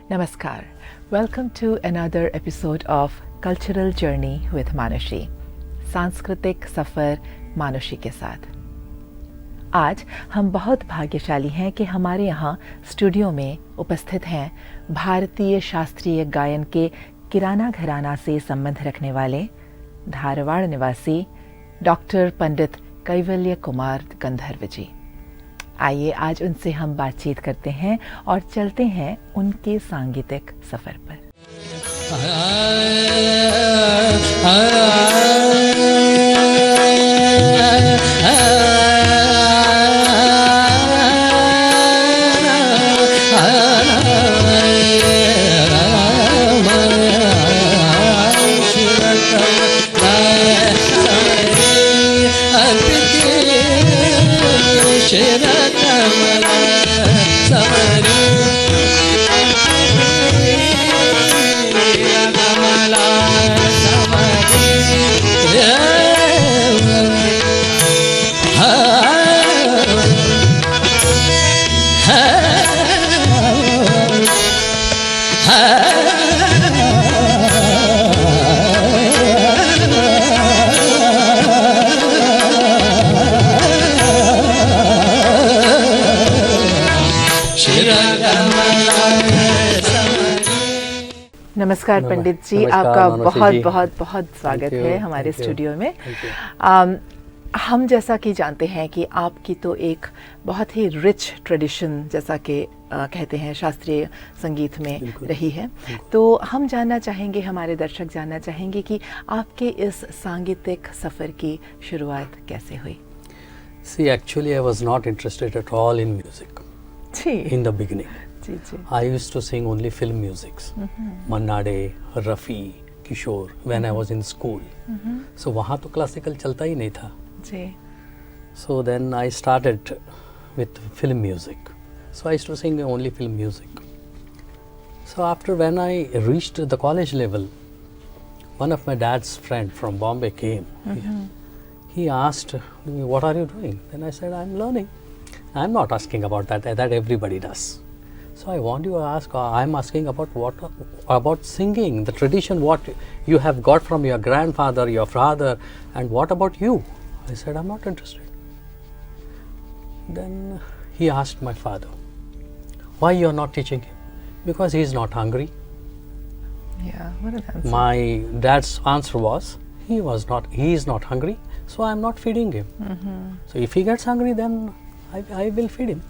Namaskar. Welcome to another episode of Cultural Journey with Manoshi. सांस्कृतिक सफ़र मानुषी के साथ। आज हम बहुत भाग्यशाली हैं कि हमारे यहाँ स्टूडियो में उपस्थित हैं भारतीय शास्त्रीय गायन के किराना घराना से संबंध रखने वाले धारवाड़ निवासी डॉक्टर पंडित कैवल्य कुमार गंधर्व जी। आइए आज उनसे हम बातचीत करते हैं और चलते हैं उनके सांगीतिक सफर पर। नमस्कार पंडित जी, आपका बहुत बहुत बहुत स्वागत है हमारे स्टूडियो में। हम जैसा कि जानते हैं कि आपकी तो एक बहुत ही रिच ट्रेडिशन जैसा कि कहते हैं शास्त्रीय संगीत में रही है, तो हम जानना चाहेंगे, हमारे दर्शक जानना चाहेंगे कि आपके इस सांगीतिक सफ़र की शुरुआत कैसे हुई? See, actually I was not interested at all in music in the beginning. I used to sing only film musics, Manna Dey, Rafi, Kishore, when I was in school. So वहाँ तो classical चलता ही नहीं था. So then I started with film music. So I used to sing only film music. So after when I reached the college level, one of my dad's friend from Bombay came. He asked me, what are you doing? Then I said, I'm learning. I'm not asking about that everybody does. So I want you to ask, I'm asking about about singing, the tradition, what you have got from your grandfather, your father, and what about you? I said, I'm not interested. Then he asked my father, why you are not teaching him? Because he is not hungry. Yeah, what an answer. My dad's answer was, he is not hungry, so I'm not feeding him. So if he gets hungry, then I will feed him.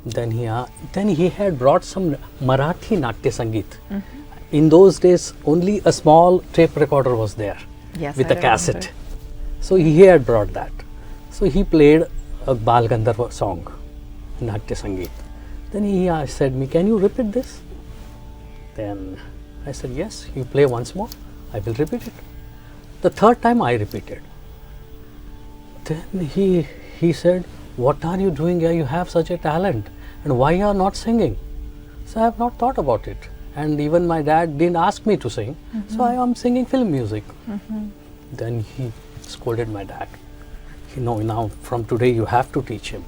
Then he had brought some Marathi Natya Sangeet. In those days, only a small tape recorder was there with a cassette. So he had brought that. So he played a Bal Gandharva song, Natya Sangeet. Then he said me, can you repeat this? Then I said, yes, you play once more, I will repeat it. The third time I repeated. Then he said, what are you doing here? You have such a talent. And why you are not singing? So I have not thought about it. And even my dad didn't ask me to sing. So I am singing film music. Then he scolded my dad. Now from today you have to teach him.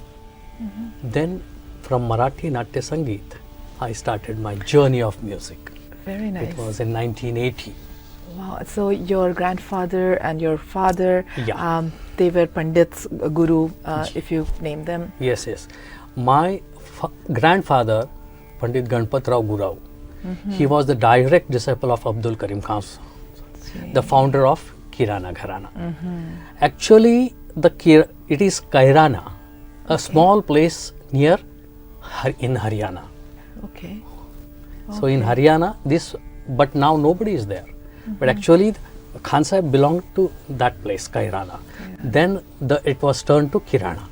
Then from Marathi Natya Sangeet, I started my journey of music. Very nice. It was in 1980. Wow. So your grandfather and your father, they were Pandits, Guru, if you name them. Yes. My grandfather, Pandit Ganpatrao Gurav, he was the direct disciple of Abdul Karim Khan, the founder of Kirana Gharana. Actually, it is Kairana, a small place in Haryana. Okay. So in Haryana, but now nobody is there. But actually, Khan Sahib belonged to that place, Kairana. Then it was turned to Kirana.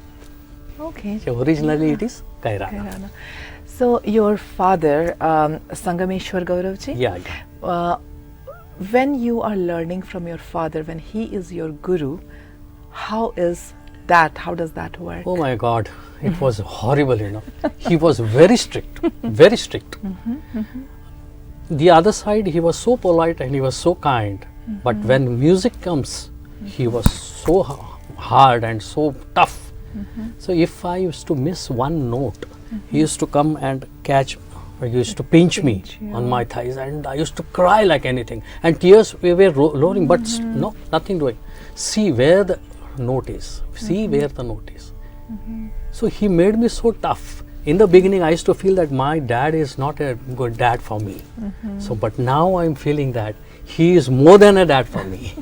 Okay. So originally it is Kairana. So your father, Sangameshwar Gaurav ji? Yeah. When you are learning from your father, when he is your guru, how does that work? Oh my God, it was horrible, He was very strict, very strict. The other side, he was so polite and he was so kind. But when music comes, he was so hard and so tough. So if I used to miss one note, he used to come and catch He used to pinch me on my thighs, and I used to cry like anything. And tears were rolling, but no, nothing doing. See where the note is. See where the note is. So he made me so tough. In the beginning, I used to feel that my dad is not a good dad for me. So, but now I'm feeling that he is more than a dad for me.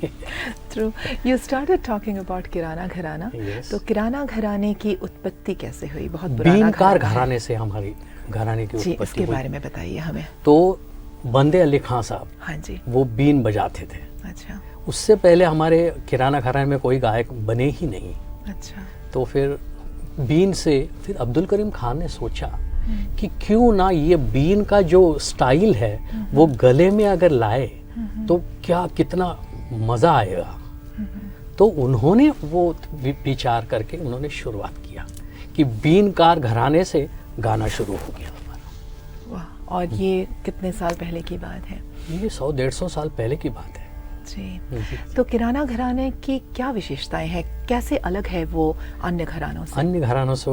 True. You started talking about किराना घराना. Yes. तो किराना घराने की उत्पत्ति कैसे हुई? बहुत पुराना बीनकार घराने से हमारी घराने की जी, उत्पत्ति इसके हुई. बारे में बताइए हमें. तो बंदे अली खां साहब, हाँ जी. वो बीन बजाते थे. अच्छा. उससे पहले हमारे किराना घराने में कोई गायक बने ही नहीं. अच्छा. तो फिर बीन से फिर अब्दुल करीम खान ने सोचा कि क्यों ना ये बीन का जो स्टाइल है वो गले में अगर लाए तो क्या कितना मज़ा आएगा. तो उन्होंने वो विचार करके उन्होंने शुरुआत किया कि बीनकार घराने से गाना शुरू हो गया हमारा. वाह. और ये कितने साल पहले की बात है? ये 100-150 साल पहले की बात है. जी. तो किराना घराने की क्या विशेषताएं हैं? कैसे अलग है वो अन्य घरानों से? अन्य घरानों से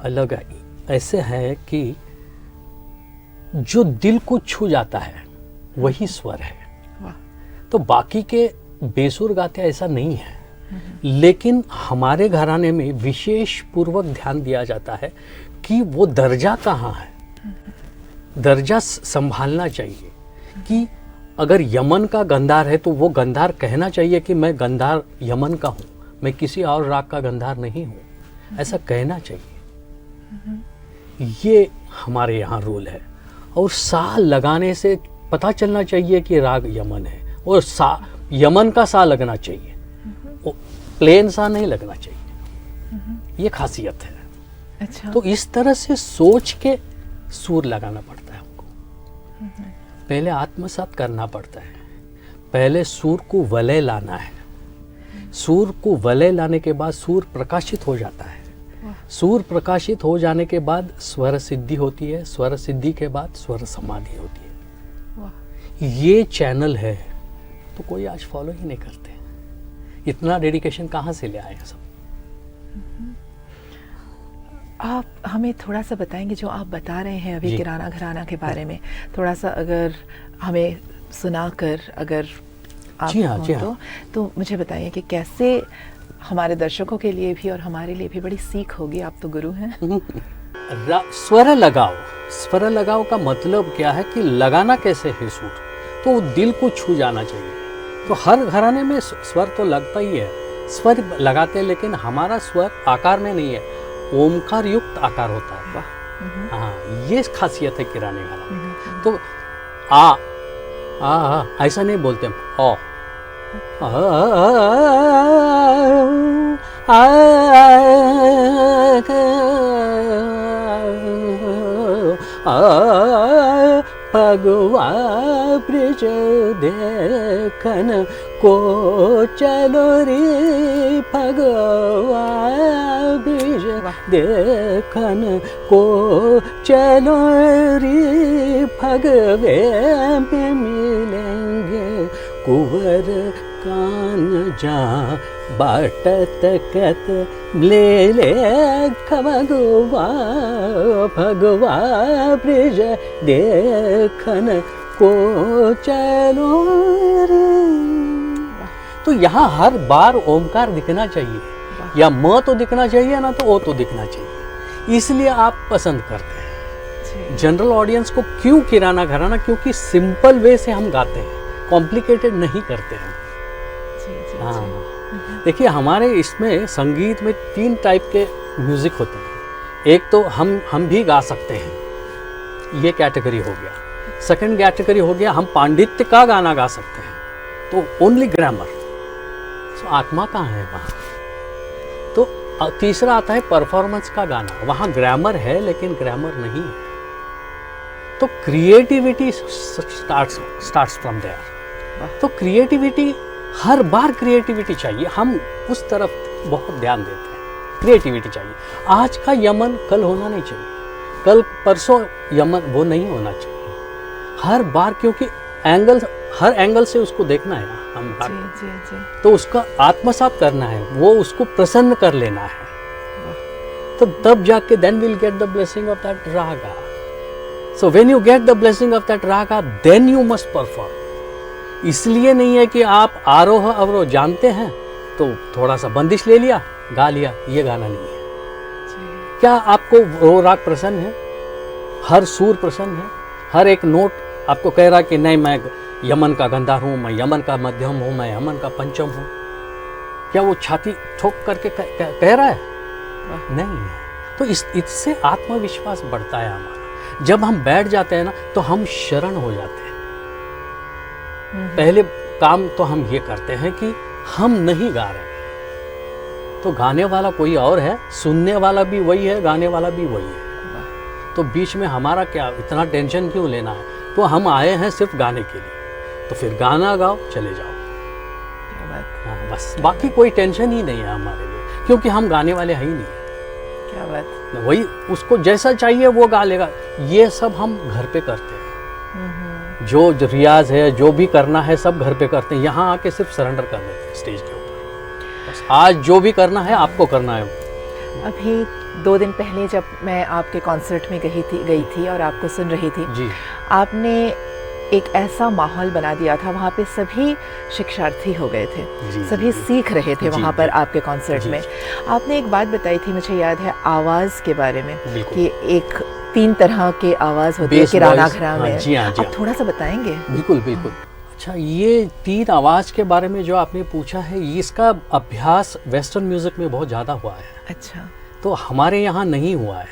अलग ऐसे है कि जो दिल को छू जाता है वही स्वर है. वाह. तो बाकी के बेसुर गाते ऐसा नहीं है. लेकिन हमारे घराने में विशेष पूर्वक ध्यान दिया जाता है कि वो दर्जा कहाँ है. दर्जा संभालना चाहिए कि अगर यमन का गंधार है तो वो गंधार कहना चाहिए कि मैं गंधार यमन का हूँ, मैं किसी और राग का गंधार नहीं हूँ, ऐसा कहना चाहिए. ये हमारे यहाँ रूल है. और सा लगाने से पता चलना चाहिए कि राग यमन है, और सा यमन का सा लगना चाहिए, प्लेन सा नहीं लगना चाहिए. ये खासियत है. अच्छा. तो इस तरह से सोच के सुर लगाना पड़ता है हमको. पहले आत्मसात करना पड़ता है. पहले सुर को वलय लाना है. सुर को वलय लाने के बाद सुर प्रकाशित हो जाता है. सुर प्रकाशित हो जाने के बाद स्वर सिद्धि होती है. स्वर सिद्धि के बाद स्वर समाधि होती है. ये चैनल है तो कोई आज फॉलो ही नहीं करते. इतना डेडिकेशन कहाँ से ले आए सब? आप हमें थोड़ा सा बताएंगे जो आप बता रहे हैं अभी किराना घराना के बारे में, थोड़ा सा अगर हमें सुनाकर अगर आप जी हाँ. तो मुझे बताइए कि कैसे हमारे दर्शकों के लिए भी और हमारे लिए भी बड़ी सीख होगी. आप तो गुरु हैं. स्वर लगाओ. स्वर लगाओ का मतलब क्या है कि लगाना कैसे है सुर, तो दिल को छू जाना चाहिए. तो हर घराने में स्वर तो लगता ही है. स्वर लगाते हैं लेकिन हमारा स्वर आकार में नहीं है, ओमकार युक्त आकार होता है. हाँ, ये खासियत है किराने घराने. तो ऐसा नहीं बोलते हम. ओ भगवा ब्रिज देखन को चलो रे, भगवा ब्रिज देखन को चलो रे, भगवे में मिलेंगे कुंवर कान जा बाटत कत ले ले, भगवा भगवा ब्रिज देखन को चलो रे. तो यहाँ हर बार ओमकार दिखना चाहिए, या म तो दिखना चाहिए ना तो ओ तो दिखना चाहिए. इसलिए आप पसंद करते हैं. जनरल ऑडियंस को क्यों किराना घराना? क्योंकि सिंपल वे से हम गाते हैं, कॉम्प्लिकेटेड नहीं करते हैं. हाँ, देखिए हमारे इसमें संगीत में 3 टाइप के म्यूजिक होते हैं. एक तो हम भी गा सकते हैं, ये कैटेगरी हो गया. सेकंड कैटेगरी हो गया हम पांडित्य का गाना गा सकते हैं, तो ओनली ग्रामर. तो आत्मा कहाँ है वहाँ? तो तीसरा आता है परफॉर्मेंस का गाना, वहाँ ग्रामर है लेकिन ग्रामर नहीं है. तो क्रिएटिविटी स्टार्ट्स फ्रॉम देयर. तो क्रिएटिविटी, हर बार क्रिएटिविटी चाहिए. हम उस तरफ बहुत ध्यान देते हैं. क्रिएटिविटी चाहिए. आज का यमन कल होना नहीं चाहिए, कल परसों यमन वो नहीं होना चाहिए. हर बार, क्योंकि हर एंगल से उसको देखना है हम. जी. तो उसका आत्मसात करना है, वो उसको प्रसन्न कर लेना है. तो तब जाके then will get the blessing of that raga. So when you get the blessing of that raga, then you must perform. इसलिए नहीं है कि आप आरोह अवरोह जानते हैं तो थोड़ा सा बंदिश ले लिया, गा लिया, ये गाना नहीं है। क्या आपको वो राग प्रसन्न है? हर सूर प्रसन्न है? हर एक नोट आपको कह रहा है कि नहीं मैं यमन का गंधार हूँ, मैं यमन का मध्यम हूँ, मैं यमन का पंचम हूँ? क्या वो छाती ठोक करके कह रहा है? नहीं है। तो इससे आत्मविश्वास बढ़ता है हमारा। जब हम बैठ जाते हैं ना तो हम शरण हो जाते हैं। पहले काम तो हम ये करते हैं कि हम नहीं गा रहे, तो गाने वाला कोई और है, सुनने वाला भी वही है, गाने वाला भी वही है। तो बीच में हमारा क्या इतना टेंशन क्यों लेना है? तो हम आए हैं सिर्फ गाने के लिए, तो फिर गाना गाओ, चले जाओ। हाँ, बस बाकी कोई टेंशन ही नहीं है हमारे लिए, क्योंकि हम गाने वाले हैं ही नहीं। क्या बात। वही उसको जैसा चाहिए वो गा लेगा। ये सब हम घर पे करते हैं, जो रियाज है, जो भी करना है सब घर पे करते हैं। यहाँ आके सिर्फ सरेंडर कर देते हैं स्टेज के ऊपर। बस आज जो भी करना है आपको करना है। अभी 2 दिन पहले जब मैं आपके कॉन्सर्ट में गई थी और आपको सुन रही थी जी, आपने एक ऐसा माहौल बना दिया था, वहाँ पे सभी शिक्षार्थी हो गए थे, सभी सीख रहे थे वहाँ पर आपके कॉन्सर्ट में। आपने एक बात बताई थी, मुझे याद है, आवाज़ के बारे में, कि एक 3 तरह के आवाज़ होती है किराना घरा में। आप थोड़ा सा बताएंगे? बिल्कुल बिल्कुल। अच्छा, ये 3 आवाज़ के बारे में जो आपने पूछा है, इसका अभ्यास वेस्टर्न म्यूजिक में बहुत ज़्यादा हुआ है। अच्छा। तो हमारे यहाँ नहीं हुआ है,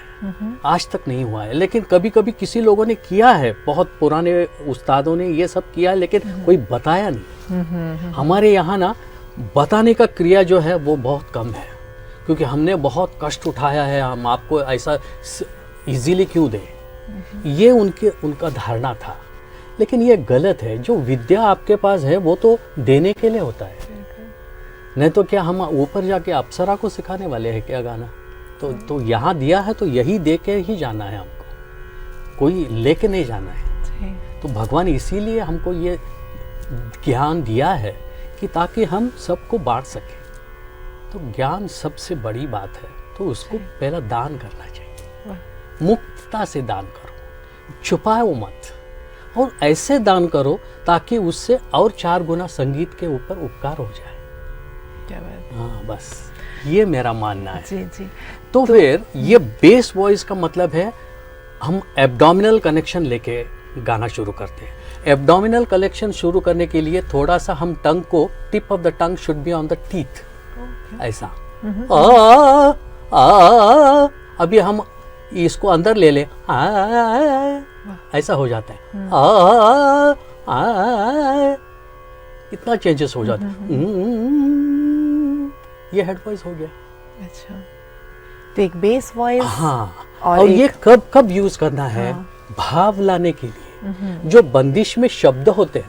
आज तक नहीं हुआ है। लेकिन कभी कभी किसी लोगों ने किया है, बहुत पुराने उस्तादों ने ये सब किया है, लेकिन कोई बताया नहीं। हमारे यहाँ ना बताने का क्रिया जो है वो बहुत कम है, क्योंकि हमने बहुत कष्ट उठाया है। हम आपको ऐसा इजीली क्यों दें, ये उनका धारणा था। लेकिन ये गलत है। जो विद्या आपके पास है वो तो देने के लिए होता है, नहीं तो क्या हम ऊपर जाके अप्सरा को सिखाने वाले हैं क्या गाना? तो यहाँ दिया है तो यही दे के ही जाना है हमको, कोई लेके नहीं जाना है। तो भगवान इसीलिए हमको ये ज्ञान दिया है कि ताकि हम सबको बांट सकें। तो ज्ञान सबसे बड़ी बात है, तो उसको पहला दान करना चाहिए। मुक्तता से दान करो, छुपाओ मत, और ऐसे दान करो ताकि उससे और 4 गुना संगीत के ऊपर उपकार हो जाए। क्या बात। हाँ, बस ये मेरा मानना है। जी। तो फिर ये बेस वॉइस का मतलब है हम एब्डोमिनल कनेक्शन लेके गाना शुरू करते हैं। एब्डोमिनल कनेक्शन शुरू करने के लिए थोड़ा सा हम टंग को, tip of the tongue should be on the teeth, ऐसा। अभी हम इसको अंदर ले लें, ऐसा हो जाता है। इतना चेंजेस हो जाता है। ये हेड वॉइस हो गया। अच्छा, तो एक बेस वॉइस। हाँ, और ये कब यूज करना है? भाव लाने के लिए। जो बंदिश में शब्द होते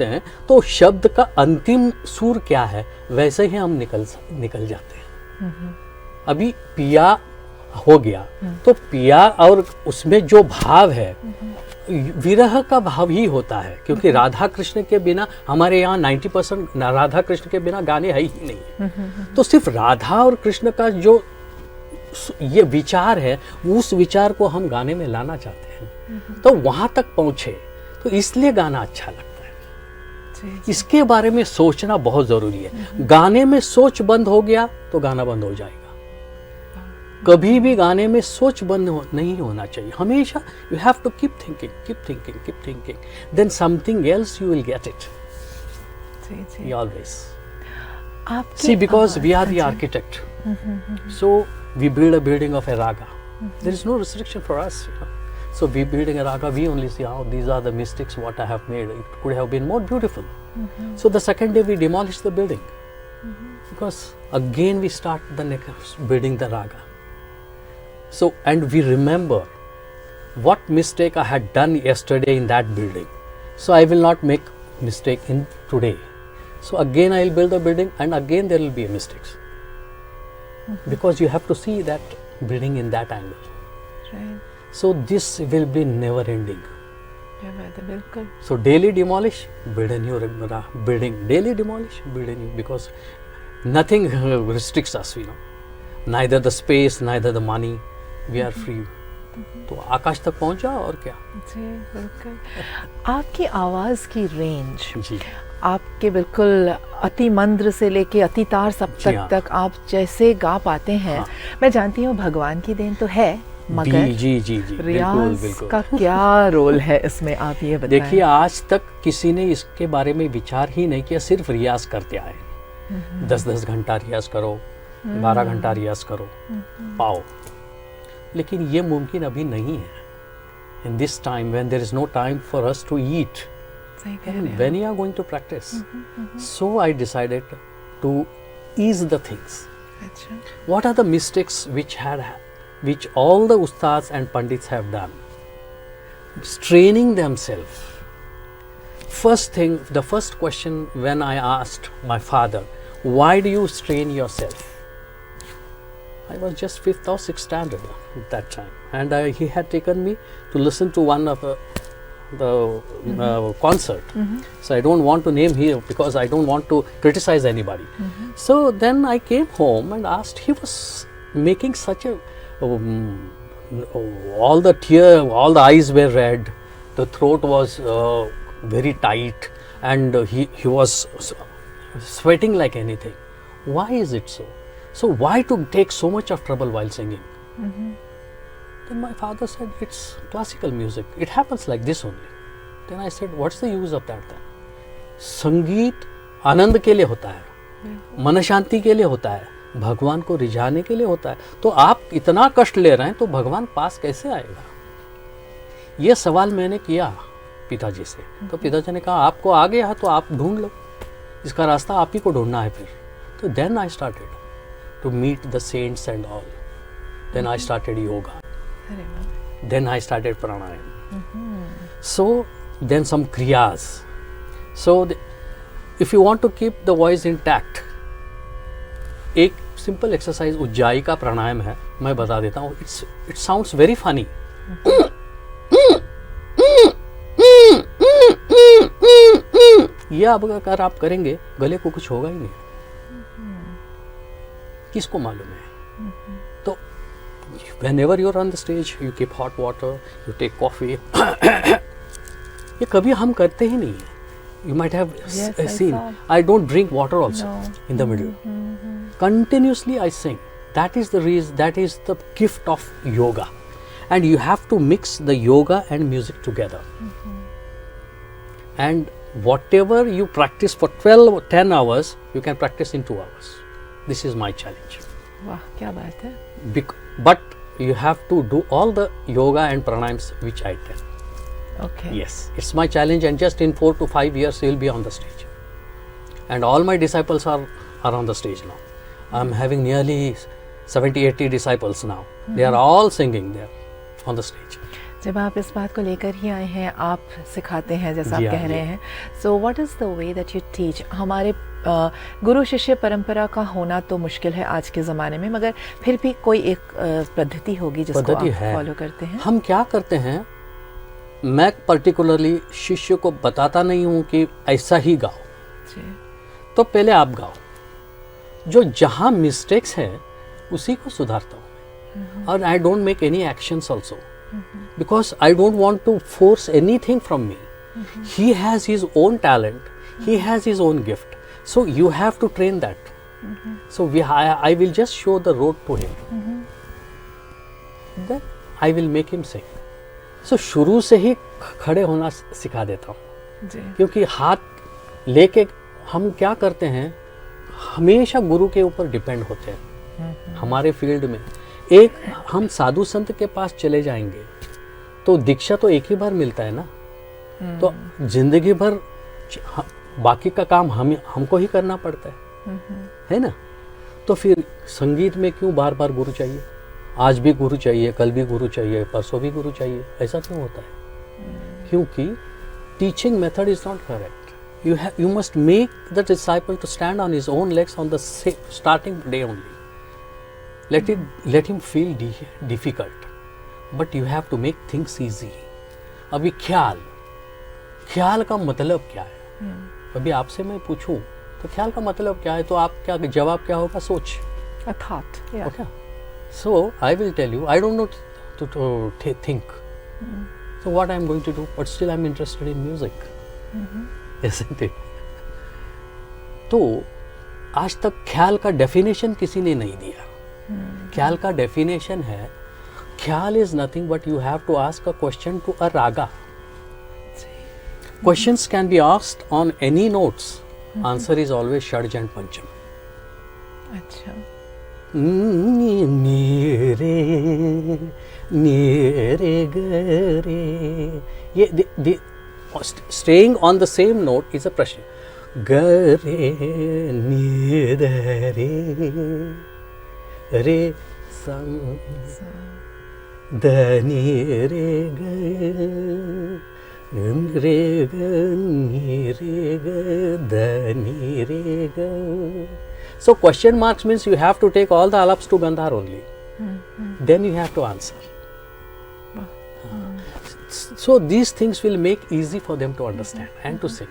हैं, तो शब्द का अंतिम सुर क्या है, वैसे ही हम निकल जाते हैं। अभी पिया हो गया, तो पिया और उसमें जो भाव है, विरह का भाव ही होता है, क्योंकि राधा कृष्ण के बिना हमारे यहाँ 90% राधा कृष्ण के बिना गाने है ही नहीं। तो सिर्फ राधा और कृष्ण का जो ये विचार है, उस विचार को हम गाने में लाना चाहते हैं, तो वहां तक पहुंचे, तो इसलिए गाना अच्छा लगता है। इसके बारे में सोचना बहुत जरूरी है। गाने में सोच बंद हो गया तो गाना बंद हो जाएगा। कभी भी गाने में सोच बंद नहीं होना चाहिए। हमेशा you have to keep thinking, then something else you will get it. Always see, because we are the architect, so we build a building of a raga. There is no restriction for us, you know. So we building a raga, we only see, oh, these are the mistakes what I have made, it could have been more beautiful. So the second day we demolish the building, because again we start the next building the raga. So, and we remember what mistake I had done yesterday in that building, so I will not make mistake in today. So again I will build the building, and again there will be mistakes, because you have to see that building in that angle. Right. So this will be never ending. बिल्कुल। So daily demolish, build a new building. Daily demolish, build a new, because nothing restricts us, you know. Neither the space, neither the money. We are free तो आकाश तक पहुंच जाओ और क्या। जी बिल्कुल। आपकी आवाज़ की रेंज जी, आपके बिल्कुल अति मंद्र से लेके अति तार सप्तक हाँ। तक आप जैसे गा पाते हैं। हाँ। मैं जानती हूँ भगवान की देन तो है, मगर जी जी जी, रियाज बिल्कुल। का क्या रोल है इसमें, आप ये बताएं। देखिए, आज तक किसी ने इसके बारे में विचार ही नहीं किया, सिर्फ रियाज करते आए। 10-10 घंटा रियाज करो, 12 घंटा रियाज करो, पाओ। लेकिन ये मुमकिन अभी नहीं है। In this time when there is no time for us to eat, when you are going to practice, so I decided to ease the things. What are the mistakes which all the ustads and pandits have done? Straining themselves. First thing, the first question when I asked my father, why do you strain yourself? I was just 5th or 6th standard at that time, and he had taken me to listen to one of the concert. So I don't want to name here because I don't want to criticize anybody. So then I came home and asked. He was making such a all the eyes were red, the throat was very tight, and he was sweating like anything. Why is it so? So why to take so much of trouble while singing? Then my father said, it's classical music. It happens like this only. Then I said, what's the use of that then? संगीत आनंद के लिए होता है, मन शांति के लिए होता है, भगवान को रिझाने के लिए होता है। तो आप इतना कष्ट ले रहे हैं तो भगवान पास कैसे आएगा? ये सवाल मैंने किया पिताजी से। तो पिताजी ने कहा, आपको आ गया है तो आप ढूंढ लो, इसका रास्ता आप ही को ढूंढना है फिर। तो then I started to meet the saints and all. Then I started yoga. Then I started pranayama. So then some kriyas. So if you want to keep the voice intact, एक simple exercise उज्जाई का प्राणायाम है, मैं बता देता हूँ. It sounds very funny. ये अब अगर आप करेंगे गले को कुछ होगा ही नहीं, किसको मालूम है? तो whenever you are on the stage, you keep hot water, you take coffee. ये कभी हम करते ही नहीं है. You might have seen. I don't drink water also in the middle. Continuously I sing. That is the reason. That is the gift of yoga, and you have to mix the yoga and music together. And whatever you practice for 12 or 10 hours, you can practice in 2 hours. This is my challenge. वाह, क्या बात है. But you have to do all the yoga and pranayams which I tell. Okay. Yes, it's my challenge, and just in 4 to 5 years you will be on the stage. And all my disciples are on the stage now. I'm having nearly 70-80 disciples now. They are all singing there on the stage. जब आप इस बात को लेकर ही आए हैं, आप सिखाते हैं जैसा आप कह रहे हैं. So what is the way that you teach? हमारे गुरु शिष्य परंपरा का होना तो मुश्किल है आज के ज़माने में, मगर फिर भी कोई एक पद्धति होगी जिसको आप फॉलो करते हैं. हम क्या करते हैं, मैं पर्टिकुलरली शिष्य को बताता नहीं हूँ कि ऐसा ही गाओ. तो पहले आप गाओ, जो जहाँ मिस्टेक्स है उसी को सुधारता हूँ. और I don't make any actions also, because I don't want to force anything from me. He has his own talent, he has his own gift, so you have to train that. So I will just show the road to him. Then I will make him sing. So शुरू से ही खड़े होना सिखा देता हूँ, क्योंकि हाथ लेके हम क्या करते हैं, हमेशा गुरु के ऊपर डिपेंड होते हैं. हमारे फील्ड में एक हम साधु संत के पास चले जाएंगे तो दीक्षा तो एक ही बार मिलता है ना. तो जिंदगी भर बाकी का काम हमको ही करना पड़ता है ना. तो फिर संगीत में क्यों बार बार गुरु चाहिए? आज भी गुरु चाहिए, कल भी गुरु चाहिए, परसों भी गुरु चाहिए. ऐसा क्यों होता है? क्योंकि teaching method is not correct. You must make the disciple to stand on his own legs on the starting day only. Let him feel difficult, but you have to make things easy. अभी ख्याल का मतलब क्या है? अभी आपसे मैं पूछूं तो ख्याल का मतलब क्या है, तो आप क्या जवाब क्या होगा? सोच. A thought. Yeah. Okay. So I will tell you. I don't know to think. So what I am going to do? But still I am interested in music, isn't it? तो आज तक ख्याल का डेफिनेशन किसी ने नहीं दिया. ख्याल का डेफिनेशन है, ख्याल is nothing but you have to ask a question to a raga. Questions can be asked on any notes. Answer is always Shadj and Pancham. अच्छा. नी रे ग रे. ये staying on the same note is a pressure. ग रे नी रे सा the knee रे ग रे ग नी रे ग द नी रे ग. So question marks means you have to take all the alaps to Gandhar only. Then you have to answer. So these things will make easy for them to understand and to sing.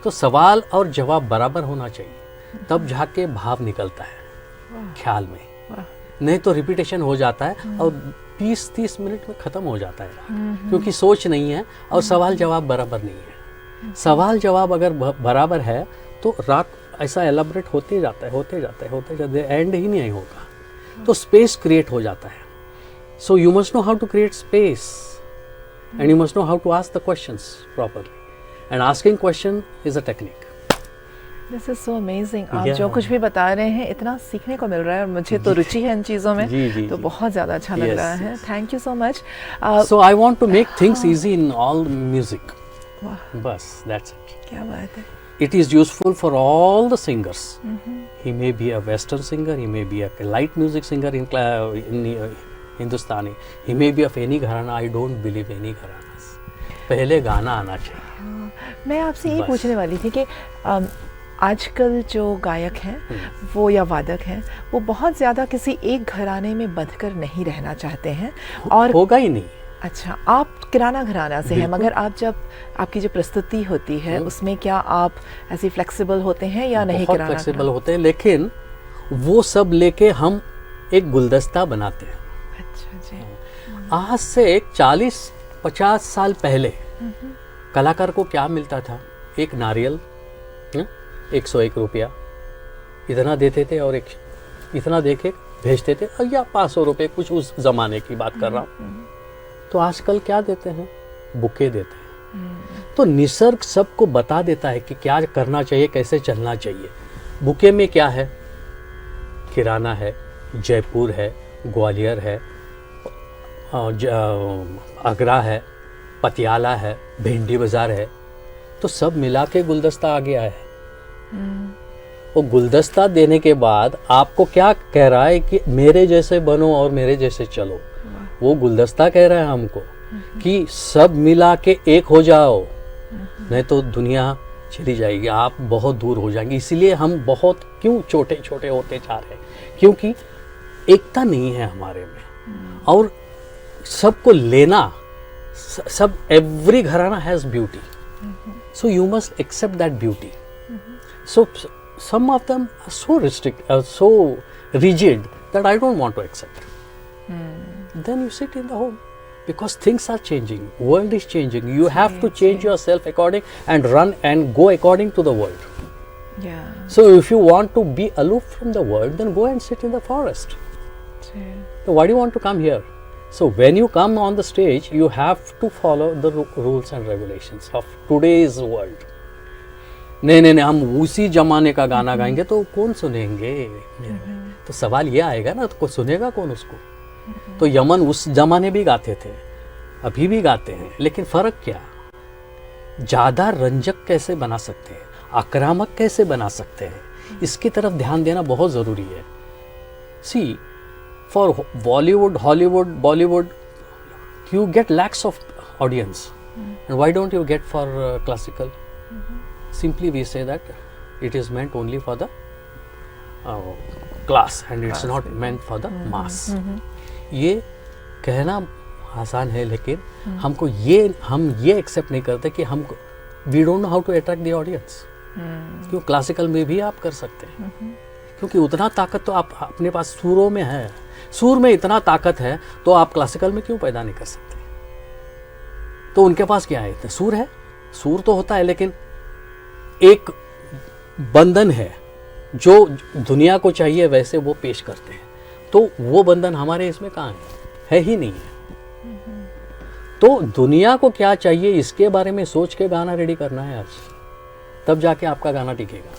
तो सवाल और जवाब बराबर होना चाहिए, तब जाके भाव निकलता है ख्याल में. नहीं तो रिपीटेशन हो जाता है और 20-30 मिनट में खत्म हो जाता है, क्योंकि सोच नहीं है और सवाल जवाब बराबर नहीं है. सवाल जवाब अगर बराबर है तो रात ऐसा एलाबरेट होते जाता है, एंड ही नहीं होगा. तो स्पेस क्रिएट हो जाता है. So you must know how to create space and you must know how to ask the questions properly. And asking question is a technique. This is so amazing. आप जो कुछ भी बता रहे हैं इतना सीखने को मिल रहा है और मुझे तो रुचि है इन चीज़ों में, तो बहुत ज़्यादा अच्छा लग रहा है. Thank you so much. So I want to make things easy in all music. बस दैट्स इट. क्या बात है. It is useful for all the singers. He may be a Western singer, he may be a light music singer in Hindustani. He may be of any gharana. I don't believe any gharanas. पहले गाना आना चाहिए. मैं आपसे ये पूछने वाली थी कि आजकल जो गायक हैं वो या वादक हैं वो बहुत ज़्यादा किसी एक घराने में बंधकर नहीं रहना चाहते हैं, और होगा ही नहीं. अच्छा, आप किराना घराना से हैं, मगर आप जब आपकी जो प्रस्तुति होती है उसमें क्या आप ऐसे फ्लेक्सिबल होते हैं या नहीं? बहुत फ्लेक्सिबल होते हैं, लेकिन वो सब लेके हम एक गुलदस्ता बनाते हैं. अच्छा जी. आज से 40-50 साल पहले कलाकार को क्या मिलता था? एक नारियल, 101 रुपया इतना देते थे और एक इतना दे के भेजते थे, या 500 रुपये, कुछ उस जमाने की बात कर रहा हूँ. तो आजकल क्या देते हैं? बुके देते हैं. तो निसर्ग सबको बता देता है कि क्या करना चाहिए, कैसे चलना चाहिए. बुके में क्या है? किराना है, जयपुर है, ग्वालियर है, आगरा है, पटियाला है, भिंडी बाजार है. तो सब मिला के गुलदस्ता आ गया है. वो गुलदस्ता देने के बाद आपको क्या कह रहा है कि मेरे जैसे बनो और मेरे जैसे चलो. वो गुलदस्ता कह रहा है हमको कि सब मिला के एक हो जाओ, नहीं तो दुनिया चली जाएगी, आप बहुत दूर हो जाएंगे. इसलिए हम बहुत क्यों छोटे छोटे होते जा रहे हैं? क्योंकि एकता नहीं है हमारे में. और सबको लेना, सब every gharana has beauty, so you must accept that beauty. So some of them are so restrict, so rigid that I don't want to accept. Then you sit in the home, because things are changing, world is changing. You have to change yourself according and run and go according to the world. Yeah. So if you want to be aloof from the world, then go and sit in the forest. So why do you want to come here? So when you come on the stage, you have to follow the rules and regulations of today's world. नहीं, हम उसी जमाने का गाना गाएंगे तो कौन सुनेंगे? तो सवाल ये आएगा ना, तो सुनेगा कौन उसको? तो यमन उस जमाने भी गाते थे, अभी भी गाते हैं, लेकिन फर्क क्या? ज्यादा रंजक कैसे बना सकते हैं, आक्रामक कैसे बना सकते हैं, इसकी तरफ ध्यान देना बहुत जरूरी है. See, for Bollywood, Hollywood, Bollywood, you get lakhs of audience, and why don't you get for classical? Simply we say that it is meant only for the class and it's not meant for the mass. ये कहना आसान है, लेकिन हमको हम ये accept नहीं करते कि हमको we don't know how to attract the audience. क्यों? क्लासिकल में भी आप कर सकते हैं, क्योंकि उतना ताकत तो आप अपने पास सुरों में है, सुर में इतना ताकत है, तो आप क्लासिकल में क्यों पैदा नहीं कर सकते? तो उनके पास क्या है? सुर है, सुर तो होता है, लेकिन एक बंधन है जो दुनिया को चाहिए वैसे वो पेश करते हैं। तो वो बंधन हमारे इसमें कहाँ है ही नहीं है। तो दुनिया को क्या चाहिए इसके बारे में सोच के गाना रेडी करना है आज, तब जाके आपका गाना टिकेगा,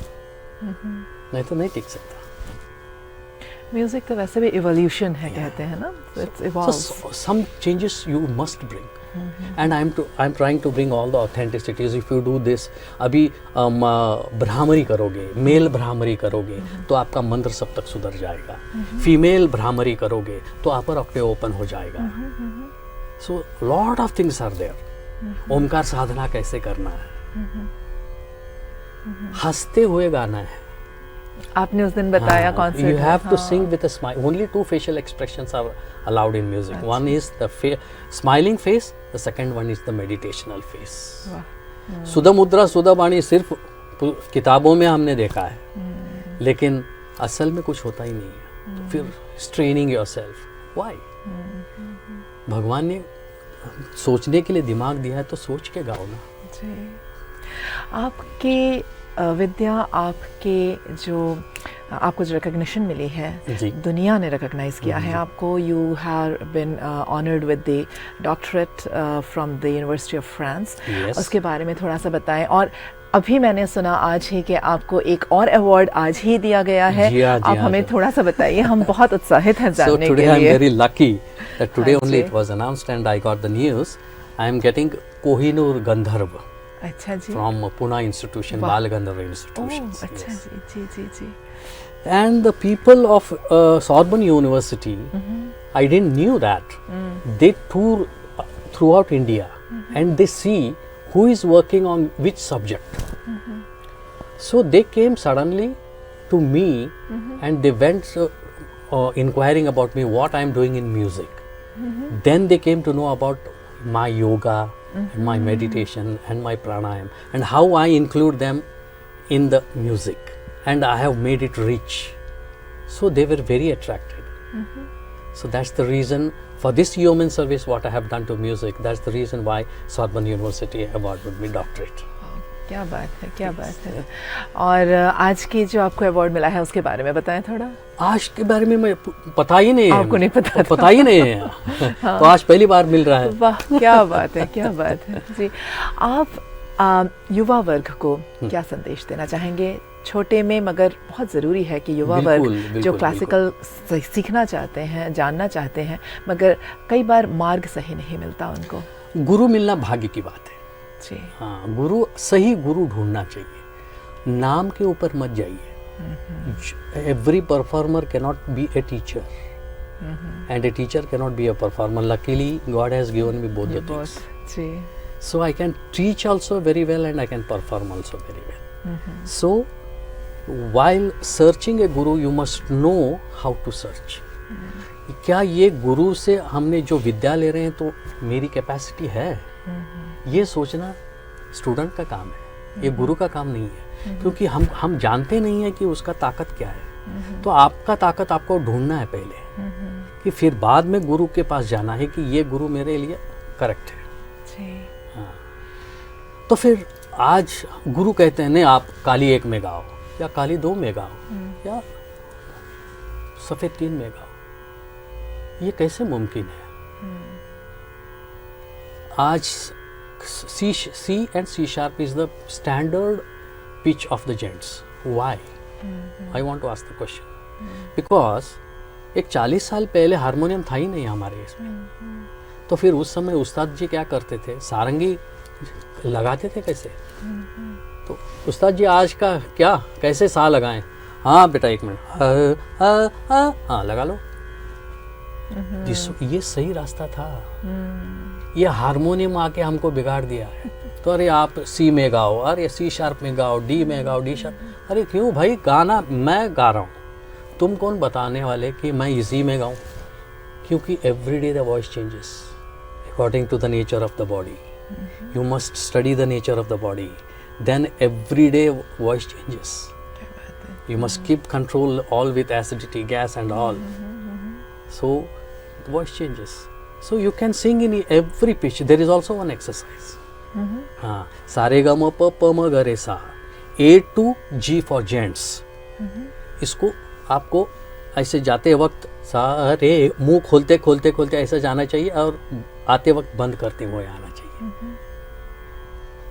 नहीं तो नहीं टिक सकता। म्यूजिक तो वैसे भी इवोल्यूशन है, कहते हैं ना, it's evolves. Some changes you must bring, and I'm trying to bring all the authenticities. If you do this, अभी भ्रामरी करोगे, मेल भ्रामरी करोगे तो आपका मंत्र सप्तक सुधर जाएगा, फीमेल भ्रामरी करोगे तो अपर ऑक्टेव ओपन हो जाएगा। So lot of things are there. Omkar साधना कैसे करना है, हंसते हुए गाना है। आपने उस दिन बताया concert, you have to sing with a smile. Only 2 facial expressions are allowed in music. Achha. One is the smiling face, the second one is the meditational face. सुधा मुद्रा सुधा बाणी सिर्फ किताबों में हमने देखा है, लेकिन असल में कुछ होता ही नहीं है। तो फिर straining yourself, why? भगवान ने सोचने के लिए दिमाग दिया है तो सोच के गाओ ना। जी, आपके विद्या, आपके जो आपको जो रिकग्निशन मिली है, दुनिया ने रिकॉग्नाइज किया है आपको। You have been honoured with the doctorate from the university of France. उसके बारे में थोड़ा सा बताएं। और अभी मैंने सुना आज ही कि आपको एक और अवार्ड आज ही दिया गया है। आप हमें थोड़ा सा बताइए, हम बहुत उत्साहित हैं जानने के लिए। So today I am very lucky that today only it was announced and I got the news. I am getting Kohinoor Gandharv. अच्छा जी। From Pune institution, Bal Gandharv institution. अच्छा जी, जी जी। And the people of Sorbonne University, I didn't knew that. They tour throughout India and they see who is working on which subject. So they came suddenly to me and they went inquiring about me what I am doing in music. Then they came to know about my yoga and my meditation and my pranayam and how I include them in the music, and I have made it rich. So they were very attracted. So that's the reason for this human service what I have done to music. That's the reason why Sorbonne University awarded me doctorate. क्या बात है, क्या बात है। और आज की जो आपको अवार्ड मिला है उसके बारे में बताएं थोड़ा। आज के बारे में मैं पता ही नहीं है, आपको नहीं पता? पता ही नहीं है। हाँ। तो आज पहली बार मिल रहा है। वाह, क्या बात है, क्या बात है जी। आप युवा वर्ग को क्या संदेश देना चाहेंगे? छोटे में मगर बहुत ज़रूरी है कि युवा वर्ग जो क्लासिकल सीखना चाहते हैं, जानना चाहते हैं, मगर कई बार मार्ग सही नहीं मिलता उनको। गुरु मिलना भाग्य की बात है जी। हाँ, गुरु, सही गुरु ढूंढना चाहिए, नाम के ऊपर मत जाइए। Every performer cannot be a teacher and a teacher cannot be a performer. Luckily God has given me both the things, so I can teach also very well and I can perform also very well. So while searching a guru you must know how to search. क्या ये गुरु से हमने जो विद्या ले रहे हैं तो मेरी कैपेसिटी है, ये सोचना स्टूडेंट का काम है, ये गुरु का काम नहीं है। क्योंकि हम जानते नहीं है कि उसका ताकत क्या है। तो आपका ताकत आपको ढूंढना है पहले, कि फिर बाद में गुरु के पास जाना है कि ये गुरु मेरे लिए करेक्ट है। हाँ, तो फिर आज गुरु कहते हैं नहीं आप काली 1 में गाओ या काली 2 में गाओ या सफेद 3 में गाओ, ये कैसे मुमकिन है? आज C and C sharp is the standard pitch of the gents. Why? I want to ask the question. Because एक 40 साल पहले हारमोनियम था ही नहीं हमारे इसमें। तो फिर उस समय उस्ताद जी क्या करते थे? सारंगी लगाते थे कैसे? तो उस्ताद जी आज का क्या कैसे सा लगाएं? हाँ बेटा 1 मिनट, हाँ लगा लो। ये सही रास्ता था। ये हारमोनियम आके हमको बिगाड़ दिया है। तो अरे आप सी में गाओ, अरे सी शार्प में गाओ, डी में गाओ, डी शार्प। अरे क्यों भाई, गाना मैं गा रहा हूँ, तुम कौन बताने वाले कि मैं इसी में गाऊँ? क्योंकि every day the voice changes according to the nature of the body. You must study the nature of the body, then every day voice changes. You must keep control all with acidity, gas and all. So the voice changes. So you can sing in every pitch. There is also one exercise. हाँ, सारे ग म प प म ग रे सा, A to G for gents. इसको आपको ऐसे जाते वक्त सारे मुंह खोलते खोलते खोलते ऐसा जाना चाहिए और आते वक्त बंद करते हुए आना चाहिए.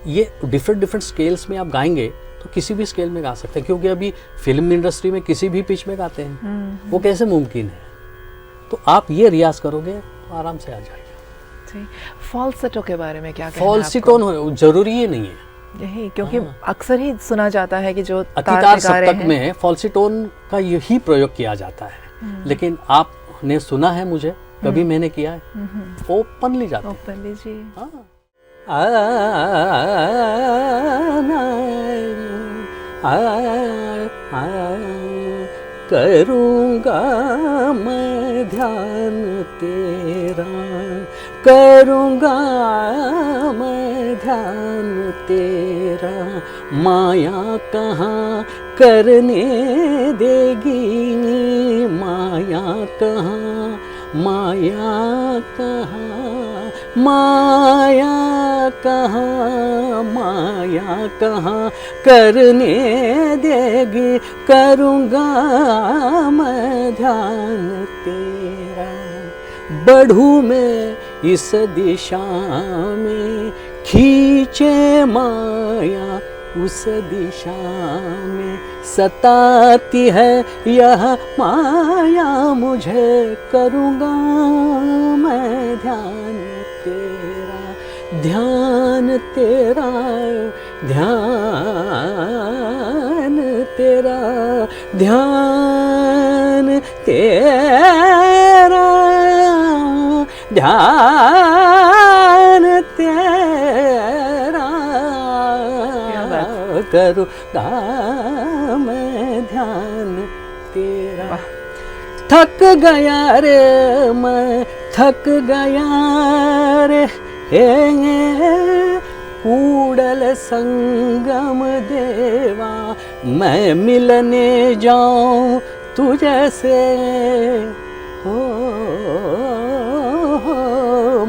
ये डिफरेंट स्केल्स में आप गाएंगे तो किसी भी स्केल में गा सकते हैं, क्योंकि अभी फिल्म इंडस्ट्री में किसी भी पिच में गाते हैं. वो कैसे मुमकिन है? तो आप ये रियाज करोगे तो आराम से आ जाएगा. फॉल्सेटो के बारे में क्या कहना है? फॉल्सिटोन जरूरी ही नहीं है. यही, क्योंकि अक्सर ही सुना जाता है कि जो अतितार सप्तक में फॉल्सिटोन का यही प्रयोग किया जाता है. लेकिन आपने सुना है, मुझे कभी मैंने किया है, ओपनली जाता है. ओपनली जी. करूँगा मैं ध्यान तेरा, करूँगा मैं ध्यान तेरा, माया कहाँ करने देगी, माया कहाँ, माया कहाँ, माया कहाँ, माया कहाँ करने देगी, करूँगा मैं ध्यान तेरा. बढ़ूँ मैं इस दिशा में, खींचे माया उस दिशा में, सताती है यह माया मुझे, करूँगा मैं ध्यान तेरा, ध्यान तेरा, ध्यान तेरा, ध्यान तेरा, ध्यान तेरा, करूँगा मैं ध्यान तेरा. थक गया रे मैं, थक गया रे, कूड़ल संगम देवा, मैं मिलने जाऊं तुझसे, हो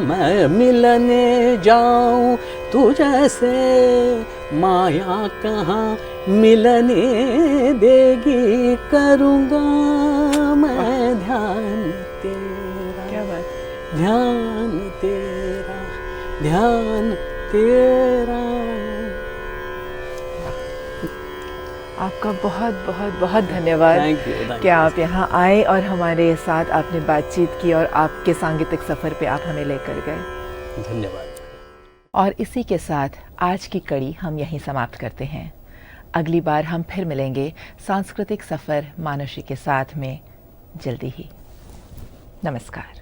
मैं मिलने जाऊं तुझसे, माया कहाँ मिलने देगी, करूँगा मैं ध्यान तेरा. क्या बात. ध्यान तेरा, ध्यान तेरा. आपका बहुत बहुत बहुत धन्यवाद कि आप यहाँ आए और हमारे साथ आपने बातचीत की और आपके सांगीतिक सफ़र पे आप हमें लेकर गए. धन्यवाद. और इसी के साथ आज की कड़ी हम यहीं समाप्त करते हैं. अगली बार हम फिर मिलेंगे सांस्कृतिक सफ़र मानुषी के साथ में जल्दी ही. नमस्कार.